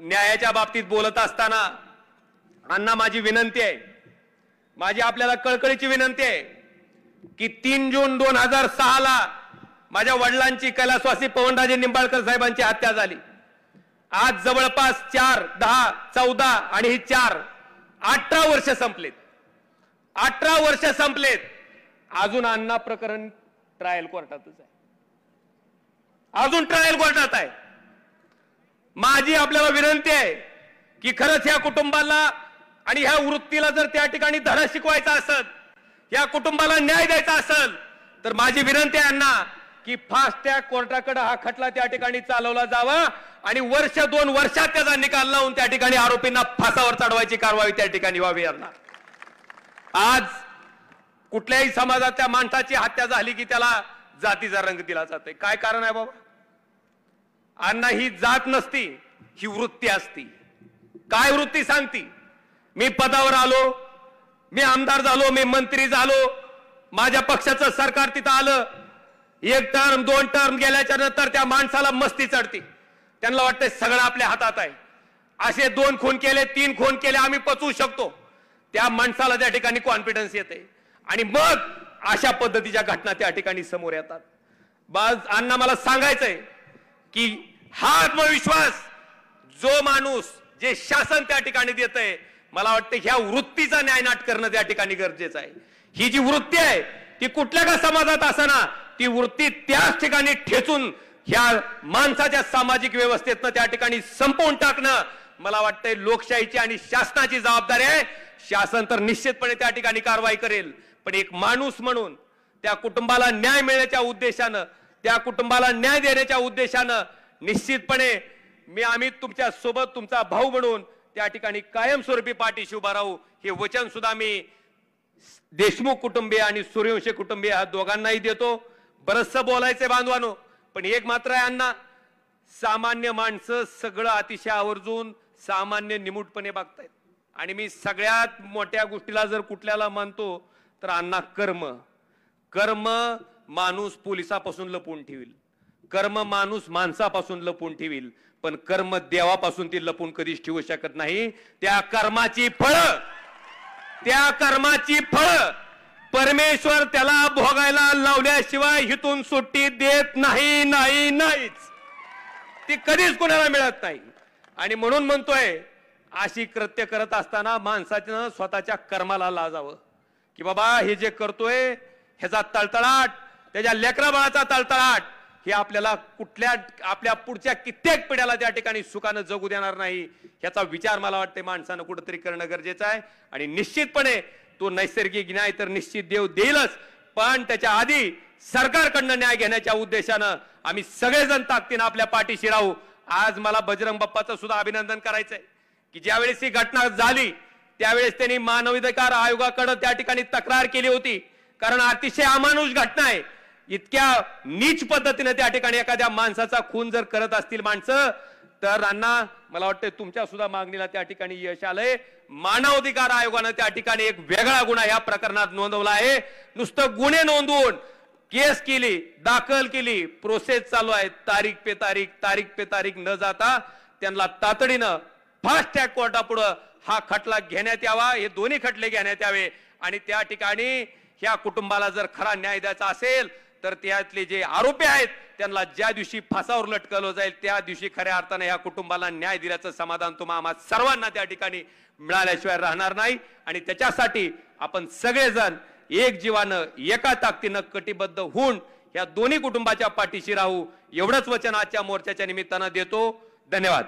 न्यायाच्या बाबतीत बोलत असताना अण्णा माझी विनंती आहे, माझी आपल्याला कळकळीची विनंती आहे की 3 जून 2006 ला माझ्या वडिलांची कैलासवासी पवनराजे निंबाळकर साहेबांची हत्या झाली। आज जवळपास 4, 10, 14 आणि ही 4 18 वर्ष संपलेत। 18 वर्ष संपलेत, अजून अण्णा प्रकरण ट्रायल कोर्टातच आहे, अजून ट्रायल कोर्टात आहे। माझी आपल्याला विनंती आहे की खरंच या कुटुंबाला आणि ह्या वृत्तीला जर त्या ठिकाणी धडा शिकवायचा असेल, या कुटुंबाला न्याय द्यायचा असेल, तर माझी विनंती आहे अण्णा की फास्ट ट्रॅक कोर्टाकडे हा खटला त्या ठिकाणी चालवला जावा आणि 1-2 वर्षात त्याचा निकाल लावून त्या ठिकाणी आरोपींना फासावर चढवायची कारवाई त्या ठिकाणी व्हावी। आज कुठल्याही समाजाच्या माणसाची हत्या झाली की त्याला जातीचा रंग दिला जातोय। काय कारण आहे बाबा? अण्णा ही जात नसती, ही वृत्ती असती। काय वृत्ती सांगती? मी पदावर आलो, मी आमदार झालो, मी मंत्री झालो, माझ्या पक्षाचं सरकार तिथं आलं, 1 टर्म 2 टर्म गेल्याच्या नंतर त्या माणसाला मस्ती चढती, त्यांना वाटतं सगळं आपल्या हातात आहे। असे 2 खून केले, 3 खून केले, आम्ही पचवू शकतो, त्या माणसाला त्या ठिकाणी कॉन्फिडन्स येते आणि मग अशा पद्धतीच्या घटना त्या ठिकाणी समोर येतात। बाज अण्णा मला सांगायचंय की हा आत्मविश्वास जो माणूस, जे शासन त्या ठिकाणी देतंय, मला वाटतं ह्या वृत्तीचा न्यायनाट करणं त्या ठिकाणी गरजेचं आहे। ही जी वृत्ती आहे ती कुठल्या का समाजात असना, ती वृत्ती त्याच ठिकाणी ठेचून ह्या माणसाच्या सामाजिक व्यवस्थेतनं त्या ठिकाणी संपवून टाकणं मला वाटतंय लोकशाहीची आणि शासनाची जबाबदारी आहे। शासन तर निश्चितपणे त्या ठिकाणी कारवाई करेल, पण एक माणूस म्हणून त्या कुटुंबाला न्याय मिळण्याच्या उद्देशानं, त्या कुटुंबाला न्याय देण्याच्या उद्देशानं निश्चितपणे आम्ही तुमच्या सोबत, तुमचा भाऊ म्हणून त्या ठिकाणी कायमस्वरूपी पाठीशी उभा राहू, हे वचन सुद्धा मी देशमुख कुटुंबीय आणि सूर्यवंशी कुटुंबीय ह्या दोघांनाही देतो। बरचसं बोलायचंय बांधवानो, पण एक मात्र आहे अण्णा, सामान्य माणसं सगळं अतिशय आवर्जून सामान्य निमूटपणे बघतायत आणि मी सगळ्यात मोठ्या गोष्टीला जर कुठल्याला मानतो तर अण्णा कर्म माणूस पोलिसापासून लपवून ठेवील, कर्म माणूस माणसापासून लपवून ठेवील, पण कर्म देवापासून ती लपवून कधीच ठेवू शकत नाही। त्या कर्माची फळ परमेश्वर त्याला भोगायला लावल्याशिवाय हितून सुट्टी देत नाहीच, ती कधीच कोणाला मिळत नाही। आणि म्हणून म्हणतोय, अशी कृत्य करत असताना माणसानं स्वतःच्या कर्माला लाजावं की बाबा हे जे करतोय ह्याचा तळतळाट, त्याच्या लेकराबाळाचा तळतळाट हे आपल्याला आपल्या पुढच्या कित्येक पिढ्याला त्या ठिकाणी सुखानं जगू देणार नाही, ह्याचा विचार मला वाटते माणसानं कुठेतरी करणं गरजेचं आहे। आणि निश्चितपणे तो नैसर्गिक न्याय तर निश्चित देव देईलच, पण त्याच्या आधी सरकारकडनं न्याय घेण्याच्या उद्देशानं आम्ही सगळेजण ताकदीनं आपल्या पाठीशी राहू। आज मला बजरंग बाप्पाचं सुद्धा अभिनंदन करायचंय की ज्यावेळेस ही घटना झाली त्यावेळेस त्यांनी मानवाधिकार आयोगाकडे त्या ठिकाणी तक्रार केली होती, कारण अतिशय अमानुष घटना आहे। इतक्या नीच पद्धतीने त्या ठिकाणी एखाद्या माणसाचा खून जर करत असतील माणसं, तर अण्णा मला वाटतं तुमच्या सुद्धा मागणीला त्या ठिकाणी यश आलंय। मानवाधिकार आयोगानं त्या ठिकाणी एक वेगळा गुन्हा या प्रकरणात नोंदवला आहे। नुसतं गुन्हे नोंदवून केस केली, दाखल केली, प्रोसेस चालू आहे, तारीख पे तारीख न जाता त्यांना तातडीनं फास्ट ट्रॅक कोर्टापुढे हा खटला घेण्यात यावा, हे दोन्ही खटले घेण्यात यावे आणि त्या ठिकाणी ह्या कुटुंबाला जर खरा न्याय द्यायचा असेल तर त्यातले जे आरोपी आहेत त्यांना ज्या दिवशी फासावर लटकवलं जाईल त्या दिवशी खऱ्या अर्थाने या कुटुंबाला न्याय दिल्याचं समाधान आम्हा सर्वांना त्या ठिकाणी मिळाल्याशिवाय राहणार नाही। आणि त्याच्यासाठी आपण सगळेजण एक जीवानं, एका ताकदीनं कटिबद्ध होऊन या दोन्ही कुटुंबाच्या पाठीशी राहू, एवढंच वचन आजच्या मोर्चाच्या निमित्तानं देतो। धन्यवाद।